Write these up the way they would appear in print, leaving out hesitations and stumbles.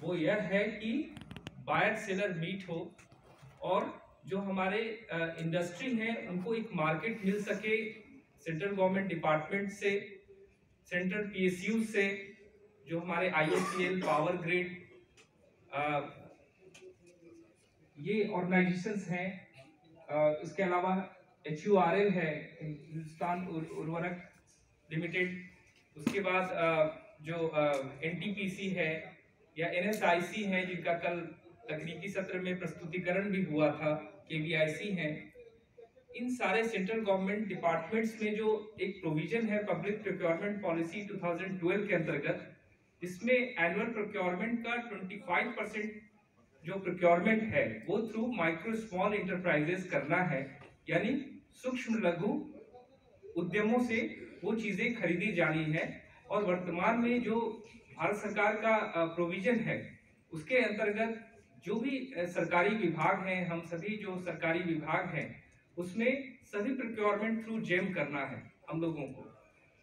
वो यह है कि बायर सेलर मीट हो और जो हमारे इंडस्ट्री हैं उनको एक मार्केट मिल सके सेंट्रल गवर्नमेंट डिपार्टमेंट से, सेंट्रल पीएसयू से, जो हमारे आईओसीएल, पावर ग्रिड, ये ऑर्गेनाइजेशंस हैं। इसके अलावा HURL है, हिंदुस्तान उर्वरक लिमिटेड। उसके बाद जो NTPC है या NSIC है, जिनका कल तकनीकी सत्र में प्रस्तुतिकरण भी हुआ था, KVIC है। इन सारे सेंट्रल गवर्नमेंट डिपार्टमेंट्स में जो एक प्रोविजन है पब्लिक प्रोक्योरमेंट पॉलिसी 2012 के अंतर्गत, इसमें एनुअल प्रोक्योरमेंट का 25% जो प्रोक्योरमेंट है वो थ्रू माइक्रो स्मॉल इंटरप्राइजेस करना है, यानी सूक्ष्म लघु उद्यमों से वो चीजें खरीदी जानी है। और वर्तमान में जो भारत सरकार का प्रोविजन है उसके अंतर्गत जो भी सरकारी विभाग हैं, हम सभी जो सरकारी विभाग हैं उसमें सभी प्रोक्योरमेंट थ्रू जेम करना है हम लोगों को।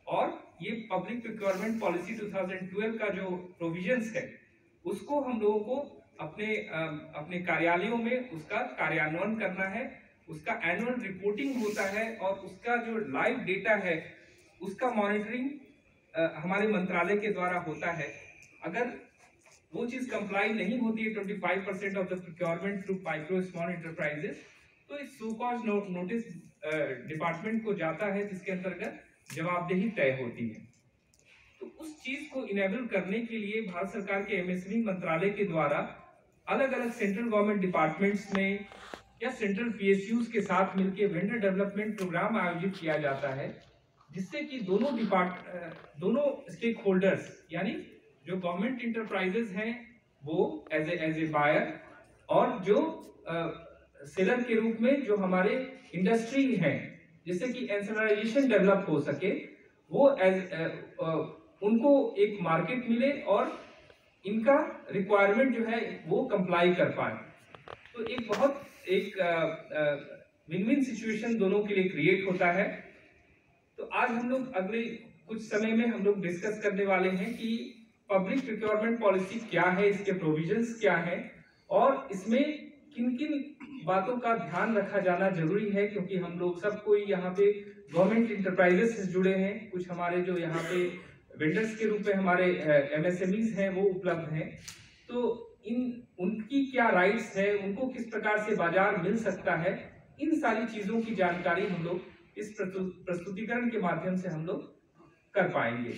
और ये पब्लिक प्रोक्योरमेंट पॉलिसी 2012 का जो प्रोविजंस है उसको हम लोगों को अपने कार्यालयों में उसका कार्यान्वयन करना है। उसका एनुअल रिपोर्टिंग होता है और उसका जो लाइव डेटा है उसका मॉनिटरिंग हमारे मंत्रालय के द्वारा होता है। अगर वो चीज कंप्लाई नहीं होती है 25% of the procurement through micro small enterprises, तो इस सो कॉज नोटिस डिपार्टमेंट को जाता है, जिसके अंतर्गत जवाबदेही तय होती है। तो उस चीज को इनेबल करने के लिए भारत सरकार के MSME मंत्रालय के द्वारा अलग अलग सेंट्रल गवर्नमेंट डिपार्टमेंट्स में या सेंट्रल PSUs के साथ मिलकर वेंडर डेवलपमेंट प्रोग्राम आयोजित किया जाता है, जिससे कि दोनों स्टेक होल्डर्स यानी जो गवर्नमेंट इंटरप्राइजेस हैं वो एज ए बायर और जो सेलर के रूप में जो हमारे इंडस्ट्री हैं, जिससे कि एंसेलराइजेशन डेवलप हो सके, वो उनको एक मार्केट मिले और इनका रिक्वायरमेंट जो है वो कंप्लाई कर पाए। तो एक बहुत विन विन सिचुएशन दोनों के लिए क्रिएट होता है। तो आज हम लोग अगले कुछ समय में हम लोग डिस्कस करने वाले हैं कि पब्लिक प्रोक्योरमेंट पॉलिसी क्या है, इसके प्रोविजंस क्या हैं और इसमें किन किन बातों का ध्यान रखा जाना जरूरी है, क्योंकि हम लोग सब कोई यहाँ पे गवर्नमेंट इंटरप्राइजेस से जुड़े हैं। कुछ हमारे जो यहाँ पे वेंडर्स के रूप में हमारे MSMEs हैं वो उपलब्ध हैं। तो उनकी क्या राइट्स है, उनको किस प्रकार से बाजार मिल सकता है, इन सारी चीजों की जानकारी हम लोग इस प्रस्तुतिकरण के माध्यम से हम लोग कर पाएंगे।